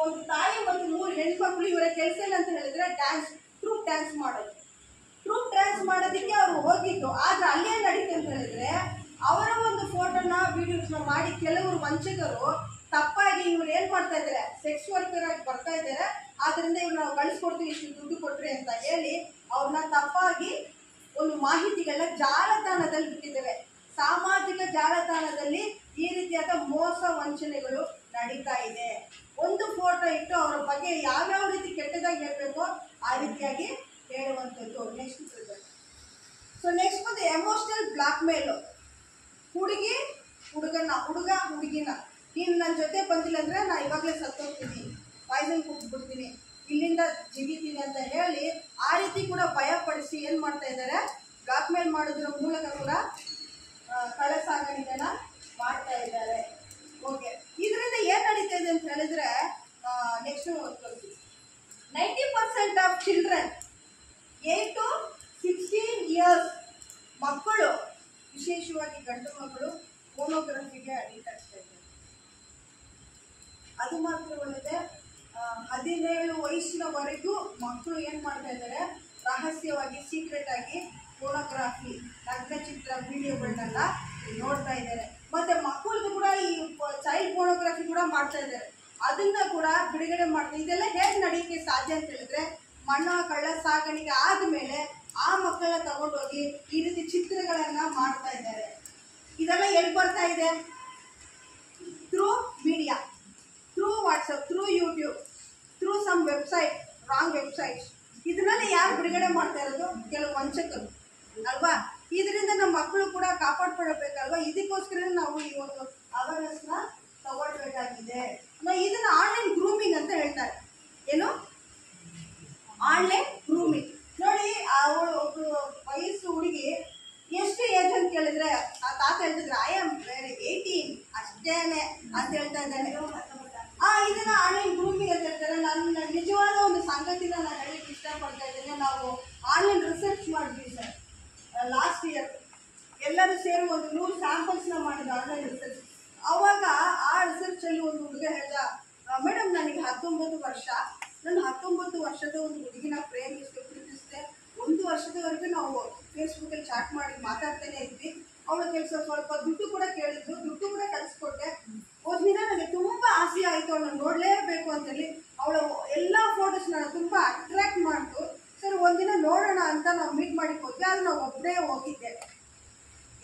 ಒಂದು ತಾಯಿ ಮತ್ತು 3 ಹೆಣ್ಮಕ್ಳು ಇವರ ಕೆಲಸ ಏನಂತ ಹೇಳಿದ್ರೆ ಡ್ಯಾನ್ಸ್, ಟ್ರೂಪ್ ಡ್ಯಾನ್ಸ್ ಮಾಡೋದು. ಟ್ರೂಪ್ ಡ್ಯಾನ್ಸ್ ಮಾಡೋದಕ್ಕೆ ಅವರು ಹೋಗಿದ್ದು. ಆದ್ರೆ ಅಲ್ಲೇ ನಡೀತು ಅಂತ ಹೇಳಿದ್ರೆ ಅವರ ಒಂದು ಫೋಟೋನ ವಿಡಿಯೋಸ್ನ ಮಾಡಿ ಕೆಲವರು ವಂಚಕರು ತಪ್ಪಾಗಿ ಇವ್ರು ಏನ್ ಮಾಡ್ತಾ ಇದ್ದಾರೆ, ಸೆಕ್ಸ್ ವರ್ಕರ್ ಆಗಿ ಬರ್ತಾ ಇದ್ದಾರೆ, ಆದ್ರಿಂದ ಇವ್ರು ನಾವು ಕಳಿಸ್ಕೊಡ್ತೀವಿ ಇಷ್ಟು ದುಡ್ಡು ಕೊಟ್ರಿ ಅಂತ ಹೇಳಿ ಅವ್ರನ್ನ ತಪ್ಪಾಗಿ ಒಂದು ಮಾಹಿತಿಗಳನ್ನ ಜಾಲತಾಣದಲ್ಲಿ ಬಿಟ್ಟಿದ್ದೇವೆ. ಸಾಮಾಜಿಕ ಜಾಲತಾಣದಲ್ಲಿ ಈ ರೀತಿಯಾದ ಮೋಸ ವಂಚನೆಗಳು ನಡೀತಾ ಇದೆ. ಒಂದು ಫೋಟೋ ಇಟ್ಟು ಅವರ ಬಗ್ಗೆ ಯಾವ್ಯಾವ ರೀತಿ ಕೆಟ್ಟದಾಗಿ ಹೇಳ್ಬೇಕೋ ಆ ರೀತಿಯಾಗಿ ಹೇಳುವಂಥದ್ದು. ನೆಕ್ಸ್ಟ್ ಬಂದು ಎಮೋಷನಲ್ ಬ್ಲಾಕ್ ಮೇಲು. ಹುಡುಗಿ ಹುಡುಗನ, ಹುಡುಗ ಹುಡುಗಿನ, ನೀನು ನನ್ನ ಜೊತೆ ಬಂದಿಲ್ಲ ಅಂದ್ರೆ ನಾ ಇವಾಗಲೇ ಸತ್ತೋಗ್ತೀನಿ, ಪಾಯ್ಸನ್ ಕುಡಿದ್ಬಿಡ್ತೀನಿ, ಇಲ್ಲಿಂದ ಜಿಗಿತೀನಿ ಅಂತ ಹೇಳಿ ಆ ರೀತಿ ಕೂಡ ಭಯಪಡಿಸಿ ಏನು ಮಾಡ್ತಾ ಇದ್ದಾರೆ, ಬ್ಲಾಕ್ ಮೇಲ್ ಮಾಡೋದ್ರ ಮೂಲಕ ಕೂಡ ಕಳ್ಳ ಸಾಗಾಣಿಕೆನ ಮಾಡ್ತಾ ಇದ್ದಾರೆ. ಓಕೆ, ಇದರಿಂದ ಏನು ನಡೀತಾ ಇದೆ ಅಂತ ಹೇಳಿದ್ರೆ next 90% of children 8 to 16 years ಮಕ್ಕಳು, ವಿಶೇಷವಾಗಿ ಗಂಡು ಮಕ್ಕಳು ಫೋನೋಗ್ರಫಿಗೆ ಅಡಿಕ್ಟ್ ಆಗ್ತಾ ಇದ್ದಾರೆ. ಅದು ಮಾತ್ರವಲ್ಲದೆ 17 ವಯಸ್ಸಿನವರೆಗೂ ಮಕ್ಕಳು ಏನು ಮಾಡ್ತಾ ಇದ್ದಾರೆ, ರಹಸ್ಯವಾಗಿ ಸೀಕ್ರೆಟ್ ಆಗಿ ಫೋನೋಗ್ರಾಫಿ, ನಗ್ನಚಿತ್ರ ವಿಡಿಯೋಗಳನ್ನೆಲ್ಲ ನೋಡ್ತಾ ಇದ್ದಾರೆ. ಮತ್ತೆ ಮಕ್ಕಳದು ಕೂಡ ಈ ಚೈಲ್ಡ್ ಫೋನೋಗ್ರಫಿ ಕೂಡ ಮಾಡ್ತಾ ಇದ್ದಾರೆ. ಅದನ್ನ ಕೂಡ ಬಿಡುಗಡೆ ಮಾಡ್ತಾರೆ. ಇದೆಲ್ಲ ಹೇಗೆ ನಡೆಯೋಕ್ಕೆ ಸಾಧ್ಯ ಅಂತ ಹೇಳಿದ್ರೆ, ಮಣ್ಣು ಕಳ್ಳ ಸಾಗಾಣಿಕೆ ಆದಮೇಲೆ ಆ ಮಕ್ಕಳನ್ನ ತಗೊಂಡೋಗಿ ಈ ರೀತಿ ಚಿತ್ರಗಳನ್ನ ಮಾಡ್ತಾ ಇದ್ದಾರೆ. ಇದೆಲ್ಲ ಎಲ್ಲಿ ಬರ್ತಾ ಇದೆ? Through media, through WhatsApp, through YouTube, through some website, wrong websites. ಇದನ್ನೆಲ್ಲ ಯಾರು ಬಿಡುಗಡೆ ಮಾಡ್ತಾ ಇರೋದು? ಕೆಲವು ವಂಚಕರು ಅಲ್ವಾ? ಇದರಿಂದ ನಮ್ಮ ಮಕ್ಕಳು ಕೂಡ ಕಾಪಾಡ್ಕೊಳ್ಬೇಕಲ್ವಾ? ಇದಕ್ಕೋಸ್ಕರ ನಾವು ಈ ಒಂದು ಅವೇರ್ನೆಸ್ನ ತಗೊಳ್ಬೇಕಾಗಿದೆ. ಇದನ್ನ ಆನ್ಲೈನ್ ಗ್ರೂಮಿಂಗ್ ಅಂತ ಹೇಳ್ತಾರೆ. ಏನು? Online grooming. ನೋಡಿ, ಅವಳು ಒಬ್ರು ವಯಸ್ಸು ಹುಡುಗಿ ಎಷ್ಟು ಏಜ್ ಅಂತ ಕೇಳಿದ್ರೆ ಆ ತಾತ ಹೇಳ್ತಿದ್ರೆ ಐ ಆಮ್ 18 ಅಷ್ಟೇನೆ ಅಂತ ಹೇಳ್ತಾ ಇದ್ದಾನೆ. ಇದನ್ನ ಆನ್ಲೈನ್ ಗ್ರೂಮಿಂಗ್ ಅಂತ ಹೇಳ್ತಾರೆ. ನನ್ನ ನಿಜವಾದ ಒಂದು ಸಂಗತಿನ ನಾನು ಹೇಳಲಿಕ್ಕೆ ಇಷ್ಟಪಡ್ತಾ ಇದ್ದೇನೆ. ನಾವು ಆನ್ಲೈನ್ ರಿಸರ್ಚ್ ಮಾಡಿದ್ವಿ ಸರ್ ಲಾಸ್ಟ್ ಇಯರ್. ಎಲ್ಲರೂ ಸೇರಿ ಒಂದು 100 ಸ್ಯಾಂಪಲ್ಸ್ನ ಮಾಡಿದ್ರು ಆನ್ಲೈನ್ ರಿಸರ್ಚ್. ಅವಾಗ ಆ ರಿಸರ್ಚಲ್ಲಿ ಒಂದು ಹುಡುಗ ಹೇಳ್ದ, ಮೇಡಮ್ ನನಗೆ 19 ವರ್ಷ, ನಾನು 19 ವರ್ಷದ ಒಂದು ಹುಡುಗಿನ ಪ್ರೀತಿಸಿದೆ. 1 ವರ್ಷದವರೆಗೂ ನಾವು ಫೇಸ್ಬುಕ್ಕಲ್ಲಿ ಚಾಟ್ ಮಾಡಿ ಮಾತಾಡ್ತಾನೆ ಇದ್ವಿ. ಅವಳ ಕೆಲಸ ಸ್ವಲ್ಪ ದುಡ್ಡು ಕೂಡ ಕೇಳಿದ್ರು, ದುಡ್ಡು ಕೂಡ ಕಳಿಸ್ಕೊಟ್ಟೆ. ಒಂದಿನ ನನಗೆ ತುಂಬ ಆಸೆ ಆಯಿತು, ಅವಳನ್ನ ನೋಡಲೇಬೇಕು ಅಂತೇಳಿ ಅವಳ ಎಲ್ಲ ಫೋಟೋಸ್ ನಾನು ತುಂಬ ಅಟ್ರಾಕ್ಟ್ ಮಾಡ್ತು. ಸರ್ ಒಂದಿನ ನೋಡೋಣ ಅಂತ ನಾವು ಮೀಟ್ ಮಾಡಿ ಹೋದ್ವಿ. ಆದರೆ ನಾವು ಒಬ್ಬರೇ ಹೋಗಿದ್ದೆ.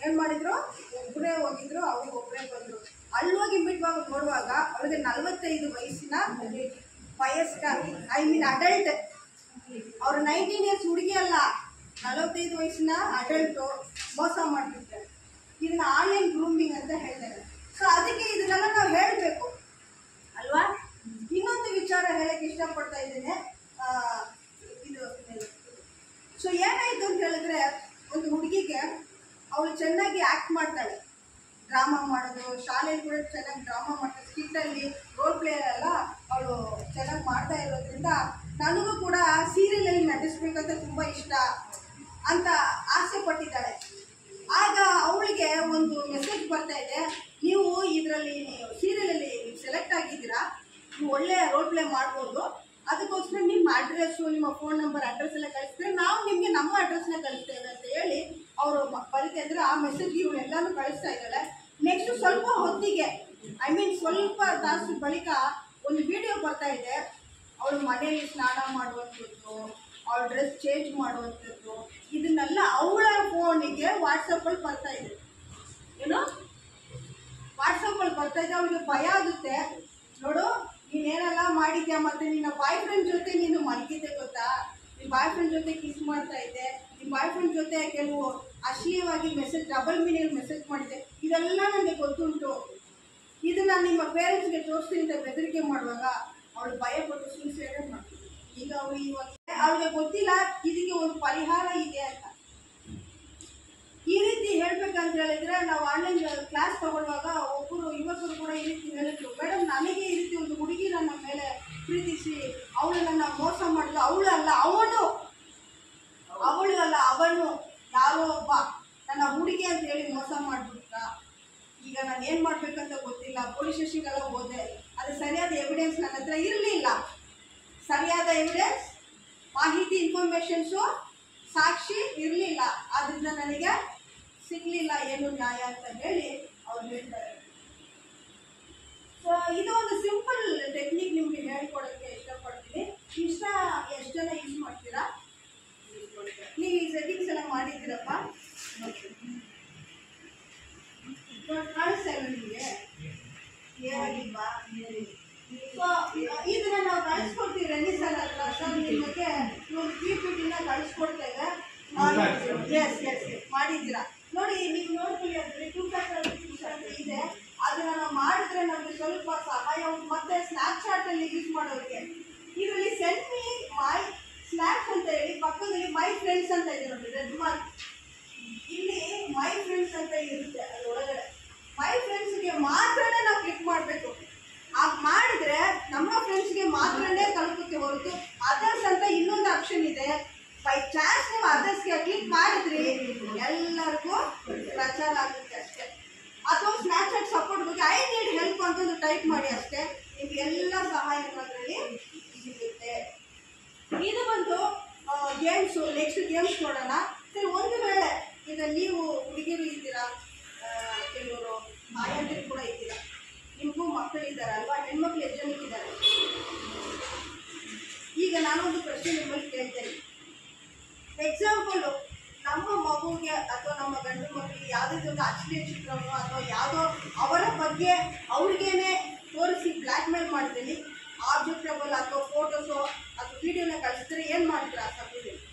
ಏನು ಮಾಡಿದ್ರು? ಒಬ್ಬರೇ ಹೋಗಿದ್ರು, ಅವ್ರಿಗೆ ಒಬ್ಬರೇ ಬಂದರು. ಅಲ್ಲಿ ಹೋಗಿ ಮೀಟ್ ಮಾಡಿ ನೋಡುವಾಗ ಅವಳಿಗೆ 45 ವಯಸ್ಸಿನ ವಯಸ್ಕ, ಐ ಮೀನ್ ಅಡಲ್ಟ್. ಅವ್ರು 19 years ಹುಡುಗಿ ಅಲ್ಲ, 45 ವಯಸ್ಸಿನ ಅಡಲ್ಟು ಮೋಸ ಮಾಡ್ತಿರ್ತಾರೆ. ಇದನ್ನ ಆನ್ಲೈನ್ ಗ್ರೂಮಿಂಗ್ ಅಂತ ಹೇಳ್ತಾರೆ. ಸೊ ಅದಕ್ಕೆ ಇದನ್ನೆಲ್ಲ ನಾವು ಹೇಳಬೇಕು ಅಲ್ವಾ? ಇನ್ನೊಂದು ವಿಚಾರ ಹೇಳಕ್ಕೆ ಇಷ್ಟಪಡ್ತಾ ಇದ್ದೇನೆ. ಸೊ ಏನಾಯ್ತು ಅಂತ ಹೇಳಿದ್ರೆ, ಒಂದು ಹುಡುಗಿಗೆ ಅವಳು ಚೆನ್ನಾಗಿ ಆ್ಯಕ್ಟ್ ಮಾಡ್ತಾಳೆ, ಡ್ರಾಮಾ ಮಾಡೋದು, ಶಾಲೆಯಲ್ಲಿ ಕೂಡ ಚೆನ್ನಾಗಿ ಡ್ರಾಮಾ ಮಾಡ್ತಾಳೆ, ಸ್ಕಿಟ್ಟಲ್ಲಿ ರೋಲ್ ಪ್ಲೇ ಎಲ್ಲ ಅವಳು ಚೆನ್ನಾಗಿ ಮಾಡ್ತಾ ಇರೋದ್ರಿಂದ ನನಗೂ ಕೂಡ ಸೀರಿಯಲಲ್ಲಿ ನಟಿಸ್ಬೇಕಂತ ತುಂಬ ಇಷ್ಟ ಅಂತ ಆಸೆ ಪಟ್ಟಿದ್ದಾಳೆ. ಆಗ ಅವಳಿಗೆ ಒಂದು ಮೆಸೇಜ್ ಬರ್ತಾ ಇದೆ, ನೀವು ಇದರಲ್ಲಿ ಸೀರಿಯಲಲ್ಲಿ ಸೆಲೆಕ್ಟ್ ಆಗಿದ್ದೀರಾ, ನೀವು ಒಳ್ಳೆ ರೋಲ್ ಪ್ಲೇ ಮಾಡ್ಬೋದು, ಅದಕ್ಕೋಸ್ಕರ ನಿಮ್ಮ ಅಡ್ರೆಸ್ಸು, ನಿಮ್ಮ ಫೋನ್ ನಂಬರ್, ಅಡ್ರೆಸ್ ಎಲ್ಲ ಕಳಿಸ್ತೇವೆ, ನಾವು ನಿಮಗೆ ನಮ್ಮ ಅಡ್ರೆಸ್ನ ಕಳಿಸ್ತೇವೆ ಅಂತ ಹೇಳಿ ಅವರು ಬರೀತಾ ಇದ್ರೆ ಆ ಮೆಸೇಜ್ಗೆ ಇವಳೆಲ್ಲನೂ ಕಳಿಸ್ತಾ ಇದ್ದಾಳೆ. ನೆಕ್ಸ್ಟ್ ಸ್ವಲ್ಪ ಹೊತ್ತಿಗೆ, ಐ ಮೀನ್ ಸ್ವಲ್ಪ ತಾಸು ಬಳಿಕ ಒಂದು ವಿಡಿಯೋ ಬರ್ತಾ ಇದೆ. ಅವಳು ಮನೆಯಲ್ಲಿ ಸ್ನಾನ ಮಾಡುವಂಥದ್ದು, ಅವಳ ಡ್ರೆಸ್ ಚೇಂಜ್ ಮಾಡುವಂಥದ್ದು, ಇದನ್ನೆಲ್ಲ ಅವಳ ಫೋನಿಗೆ ವಾಟ್ಸಪ್ಪಲ್ಲಿ ಬರ್ತಾ ಇದೆ. ಏನು? ವಾಟ್ಸಪ್ಪಲ್ಲಿ ಬರ್ತಾ ಇದೆ. ಅವಳಿಗೆ ಭಯ ಆಗುತ್ತೆ. ನೋಡು, ನೀನೇನೆಲ್ಲ ಮಾಡಿದ್ಯಾ, ಮತ್ತು ನಿನ್ನ ಬಾಯ್ ಫ್ರೆಂಡ್ ಜೊತೆ ನೀನು ಮಲಗಿದ್ದೆ ಗೊತ್ತಾ, ನಿಮ್ಮ ಬಾಯ್ ಫ್ರೆಂಡ್ ಜೊತೆ ಕಿಸ್ ಮಾಡ್ತಾ ಇದ್ದೆ, ನಿಮ್ಮ ಬಾಯ್ ಫ್ರೆಂಡ್ ಜೊತೆ ಕೆಲವು ಅಶ್ಲೀಲವಾಗಿ ಮೆಸೇಜ್, ಡಬಲ್ ಮೀನಿಂಗ್ ಮೆಸೇಜ್ ಮಾಡಿದ್ದೆ, ಇದೆಲ್ಲ ನನಗೆ ಗೊತ್ತುಂಟು, ಇದು ನಾನು ನಿಮ್ಮ ಪೇರೆಂಟ್ಸ್ಗೆ ತೋರಿಸ್ತೀನಿ ಅಂತ ಬೆದರಿಕೆ ಮಾಡುವಾಗ ಅವಳು ಭಯಪಟ್ಟು ಸೂಸೈಡ್ ಮಾಡ್ತಿದ್ದೆ. ಈಗ ಅವಳಿಗೆ ಗೊತ್ತಿಲ್ಲ ಇದಕ್ಕೆ ಒಂದು ಪರಿಹಾರ ಇದೆ ಅಂತ. ಈ ರೀತಿ ಹೇಳ್ಬೇಕಂತ ಹೇಳಿದ್ರೆ, ನಾವು ಆನ್ಲೈನ್ ಕ್ಲಾಸ್ ತಗೊಳ್ಳುವಾಗ ಒಬ್ಬರು ಯುವಕರು ಕೂಡ ಈ ರೀತಿ ಹೇಳಿದ್ರು, ಮೇಡಮ್ ನನಗೆ ಈ ರೀತಿ ಒಂದು ಹುಡುಗಿ ನನ್ನ ಮೇಲೆ ಪ್ರೀತಿಸಿ ಅವಳು ನನ್ನ ಮೋಸ ಮಾಡಿದ್ರು, ಅವಳು ಅಲ್ಲ ಅವನು ಯಾರೋ ಒಬ್ಬ ನನ್ನ ಹುಡುಗಿ ಅಂತ ಹೇಳಿ ಮೋಸ ಮಾಡಿಬಿಟ್ಟ. ಈಗ ನಾನು ಏನು ಮಾಡಬೇಕಂತ ಗೊತ್ತಿಲ್ಲ, ಪೊಲೀಸ್ ಸ್ಟೇಷನ್ಗೆಲ್ಲ ಹೋದೆ, ಅದು ಸರಿಯಾದ ಎವಿಡೆನ್ಸ್ ನನ್ನ ಹತ್ರ ಇರಲಿಲ್ಲ. ಸರಿಯಾದ ಎವಿಡೆನ್ಸ್, ಮಾಹಿತಿ, ಇನ್ಫಾರ್ಮೇಷನ್ಸು, ಸಾಕ್ಷಿ ಇರಲಿಲ್ಲ. ಆದ್ದರಿಂದ ನನಗೆ ಸಿಗಲಿಲ್ಲ ಏನು ನ್ಯಾಯ ಅಂತ ಹೇಳಿ ಅವ್ರು ಹೇಳ್ತಾರೆ. ಸೊ ಇದು ಒಂದು ಸಿಂಪಲ್ ಟೆಕ್ನಿಕ್ ನಿಮಗೆ ಹೇಳ್ಕೊಡೋಕ್ಕೆ ಇಷ್ಟಪಡ್ತೀನಿ. ಇಷ್ಟ ಎಷ್ಟು ಜನ ಯೂಸ್ ಮಾಡ್ತೀರಾ? ನೀವು ಈ ಸೆಟ್ಟಿಂಗ್ಸ್ ಎಲ್ಲ ಮಾಡಿದ್ದೀರಪ್ಪ, ಕಾಣಿಸ್ತಾ ಇಲ್ಲ ನಿಮಗೆ? ಏನಾಗಿಲ್ವಾ? ಸೊ ಇದನ್ನ ನಾವು ಕಳಿಸ್ಕೊಡ್ತೀವಿ ರೆನಿಸಲ್ ಹತ್ರ. ಸರ್ ನಿಮಗೆ ಒಂದು PPT ಕಳಿಸ್ಕೊಡ್ತೇವೆ. ಎಸ್ ಎಸ್ ಮಾಡಿದ್ದೀರಾ ನೋಡಿ, ನೀವು ನೋಡ್ತೀವಿ ಅಂದರೆ 2 ಫ್ಯಾಕ್ಟರ್ ಇದೆ. ಅದನ್ನು ನಾವು ಮಾಡಿದ್ರೆ ನಮಗೆ ಸ್ವಲ್ಪ ಸಹಾಯ ಉಂಟು. ಮತ್ತು ಸ್ನ್ಯಾಪ್ಚಾಟಲ್ಲಿ ಯೂಸ್ ಮಾಡೋರಿಗೆ ಇದರಲ್ಲಿ ಸೆಂಡ್ ಮೀ ಮೈ ಸ್ನ್ಯಾಪ್ಸ್ ಅಂತ ಹೇಳಿ ಪಕ್ಕದಲ್ಲಿ ಮೈ ಫ್ರೆಂಡ್ಸ್ ಅಂತ ಇದೆ ನೋಡಿ, ರೆಡ್ ಮಾರ್ಕ್. ಇಲ್ಲಿ ಮೈ ಫ್ರೆಂಡ್ಸ್ ಅಂತ ಇರುತ್ತೆ, ಅದರೊಳಗಡೆ ಮೈ ಫ್ರೆಂಡ್ಸ್ಗೆ ಮಾತ್ರನೇ ನಾವು ಕ್ಲಿಕ್ ಮಾಡಬೇಕು. ಆಗ ಮಾಡಿದ್ರೆ ನಮ್ಮ ಫ್ರೆಂಡ್ಸ್ಗೆ ಮಾತ್ರನೇ ತಲುಪುತ್ತೆ ಹೊರತು ಅದರ್ಸ್ ಅಂತ ಇನ್ನೊಂದು ಆಪ್ಷನ್ ಇದೆ. ಬೈ ಚಾನ್ಸ್ ನೀವು ಅದರ್ಸ್ಗೆ ಕ್ಲಿಕ್ ಮಾಡಿದ್ರಿ ಎಲ್ಲರಿಗೂ ಪ್ರಚಾರ ಆಗುತ್ತೆ ಅಷ್ಟೇ. ಅಥವಾ ಸ್ನ್ಯಾಪ್ಚಾಟ್ ಸಪೋರ್ಟ್ ಬಗ್ಗೆ ಐ ನೀಡ್ ಹೆಲ್ಪ್ ಅಂತಂದು ಟೈಪ್ ಮಾಡಿ ಅಷ್ಟೇ, ನಿಮ್ಗೆ ಎಲ್ಲ ಸಹಾಯ ಅದರಲ್ಲಿ ಸಿಗುತ್ತೆ. ಇದು ಬಂದು ಗೇಮ್ಸು. ನೆಕ್ಸ್ಟ್ ಗೇಮ್ಸ್ ನೋಡೋಣ. ಸರಿ, ಒಂದು ವೇಳೆ ಈಗ ನೀವು ಹುಡುಗಿರು ಇದ್ದೀರಾ, ಕೆಲವರು ಆಯಂದಿರು ಕೂಡ ಇದ್ದೀರಾ, ನಿಮಗೂ ಮಕ್ಕಳಿದ್ದಾರೆ ಅಲ್ವಾ? ಹೆಣ್ಮಕ್ಳು ಎಷ್ಟು ಜನಕ್ಕಿದ್ದಾರೆ? ಈಗ ನಾನೊಂದು ಪ್ರಶ್ನೆ ನಿಮ್ಮಲ್ಲಿ ಕೇಳ್ತೇನೆ. ಎಕ್ಸಾಂಪಲು, ನಮ್ಮ ಮಗುಗೆ ಅಥವಾ ನಮ್ಮ ಗಂಡು ಮಕ್ಕಳಿಗೆ ಯಾವುದೇ ಒಂದು ಅಶ್ಲೀಲ ಚಿತ್ರವನ್ನು ಅಥವಾ ಯಾವುದೋ ಅವರ ಬಗ್ಗೆ ಅವ್ರಿಗೇನೆ ತೋರಿಸಿ ಬ್ಲ್ಯಾಕ್ ಮೇಲ್ ಮಾಡ್ತೀನಿ, ಆಬ್ಜೆಕ್ಟಬಲ್ ಅಥವಾ ಫೋಟೋಸು ಅಥವಾ ವಿಡಿಯೋನ ಕಳಿಸಿದ್ರೆ ಏನು ಮಾಡ್ತೀರಾ ಆ ಸಮಯದಲ್ಲಿ?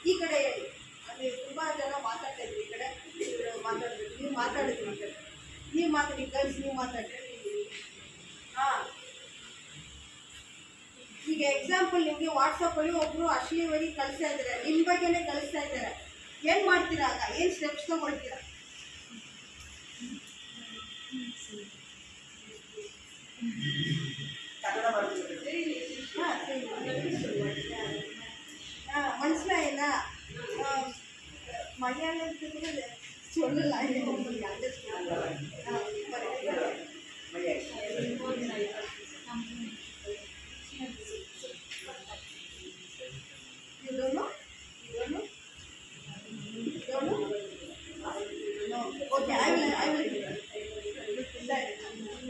ಈ ಕಡೆ ಹೇಳಿ. ಅಲ್ಲಿ ತುಂಬ ಜನ ಮಾತಾಡ್ತಾ ಇದ್ರಿ, ಈ ಕಡೆ ಮಾತಾಡ್ಬೇಕು. ನೀವು ಮಾತಾಡಿದ್ರಿ, ಈ ಕಡೆ ನೀವು ಮಾತಾಡಿ, ಗರ್ಲ್ಸ್ ನೀವು ಮಾತಾಡ್ರಿ. ಹಾಂ, ಈಗ ಎಕ್ಸಾಂಪಲ್ ನಿಮಗೆ ವಾಟ್ಸಪ್ಪಲ್ಲಿ ಒಬ್ಬರು ಅಶ್ಲೀಲವಾಗಿ ಕಳಿಸ್ತಾ ಇದ್ದಾರೆ, ನಿಮ್ಮ ಬಗ್ಗೆನೇ ಕಳಿಸ್ತಾ ಇದ್ದಾರೆ, ಏನು ಮಾಡ್ತೀರಾ? ಆಗ ಏನು ಸ್ಟೆಪ್ಸ್ ತಗೊಳ್ತೀರಾ? മനസ്സിലായില്ല? മലയാളത്തിൽ சொல்லலாம்.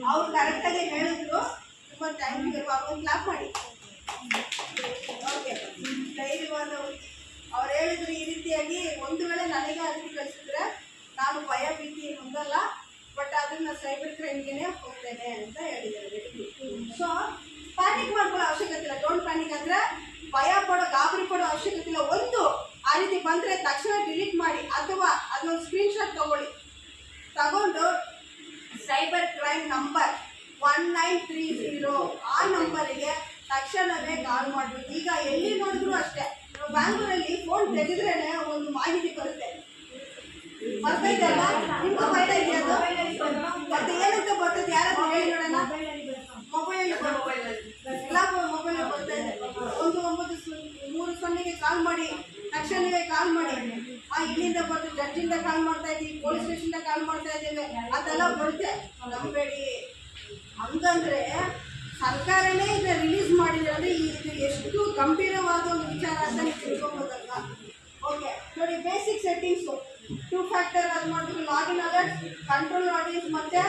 ಅವ್ರು ಕರೆಕ್ಟಾಗಿ ಹೇಳಿದ್ರು. ತುಂಬ ಥ್ಯಾಂಕ್ ಯು. ಅವ್ರು ಕ್ಲಾಪ್ ಮಾಡಿ. ಓಕೆ, ಧೈರ್ಯವಾದವರು. ಅವ್ರು ಹೇಳಿದ್ರು ಈ ರೀತಿಯಾಗಿ, ಒಂದು ವೇಳೆ ನನಗೆ ಅದಕ್ಕೆ ಕಳಿಸಿದ್ರೆ ನಾನು ಭಯ ಭೀತಿ ಹೊಂದಲ್ಲ, ಬಟ್ ಅದನ್ನು ಸೈಬರ್ ಕ್ರೈಮ್ಗೆ ಹೋಗ್ತೇನೆ ಅಂತ ಹೇಳಿದ್ದಾರೆ. ಸೊ ಪ್ಯಾನಿಕ್ ಮಾಡ್ಕೊಳ್ಳೋ ಅವಶ್ಯಕತೆ ಇಲ್ಲ. ಡೋಂಟ್ ಪ್ಯಾನಿಕ್ ಅಂದರೆ ಭಯ ಪಡೋ, ಗಾಬರಿ ಪಡೋ ಅವಶ್ಯಕತೆ ಇಲ್ಲ. ಒಂದು ಆ ರೀತಿ ಬಂದರೆ ತಕ್ಷಣ ಡಿಲೀಟ್ ಮಾಡಿ, ಅಥವಾ ಅದೊಂದು ಸ್ಕ್ರೀನ್ಶಾಟ್ ತಗೊಂಡು ಸೈಬರ್ ಕ್ರೈಮ್ ನಂಬರ್ 1930 ಆ ನಂಬರಿಗೆ ತಕ್ಷಣವೇ ಕಾಲ್ ಮಾಡಬೇಕು. ಈಗ ಎಲ್ಲಿ ನೋಡಿದ್ರು ಅಷ್ಟೇ, ಬ್ಯಾಂಗ್ಳೂರಲ್ಲಿ ಫೋನ್ ತೆಗೆದ್ರೇನೆ ಒಂದು ಮಾಹಿತಿ ಬರುತ್ತೆ. ಬರ್ತಾ ಇದೆಯಲ್ಲ, ನಿಮ್ಗೂ ಬರ್ತಾ ಇದೆಯಾ? ಅದು ಮತ್ತೆ ಏನಂತ ಬರ್ತದೆ? ಯಾರಾದ್ರೂ ಹೇಳಿ ನೋಡೋಣ. ಮೊಬೈಲ್ ಮೊಬೈಲ್ ಬರ್ತಾ ಇದೆ. 1930 ಕಾಲ್ ಮಾಡಿ, ತಕ್ಷಣವೇ ಕಾಲ್ ಮಾಡಿ. ಇಲ್ಲಿಂದ ಬರ್ತದೆ, ಜಡ್ಜಿಂದ ಕಾಲ್ ಮಾಡ್ತಾ ಇದ್ದೀವಿ, ಪೊಲೀಸ್ ಸ್ಟೇಷನ್ದ ಕಾಲ್ ಮಾಡ್ತಾ ಇದ್ದೇವೆ, ಅದೆಲ್ಲ ಬರುತ್ತೆ. ನಂಬೇಡಿ. ಹಂಗಂದ್ರೆ ಸರ್ಕಾರನೇ ಇದನ್ನ ರಿಲೀಸ್ ಮಾಡಿದ್ರೆ ಅಂದರೆ ಇದು ಎಷ್ಟು ಗಂಭೀರವಾದ ಒಂದು ವಿಚಾರ ಅಂತ ನೀವು ತಿಳ್ಕೊಬೋದಲ್ವಾ? ಓಕೆ ನೋಡಿ, ಬೇಸಿಕ್ ಸೆಟ್ಟಿಂಗ್ಸು 2 ಫ್ಯಾಕ್ಟರ್ ಅದು ಮಾಡ್ತೀವಿ, ಲಾಗಿನ್ ಅಲರ್ಟ್, ಕಂಟ್ರೋಲ್ ಆಡಿಯನ್ಸ್ ಮತ್ತು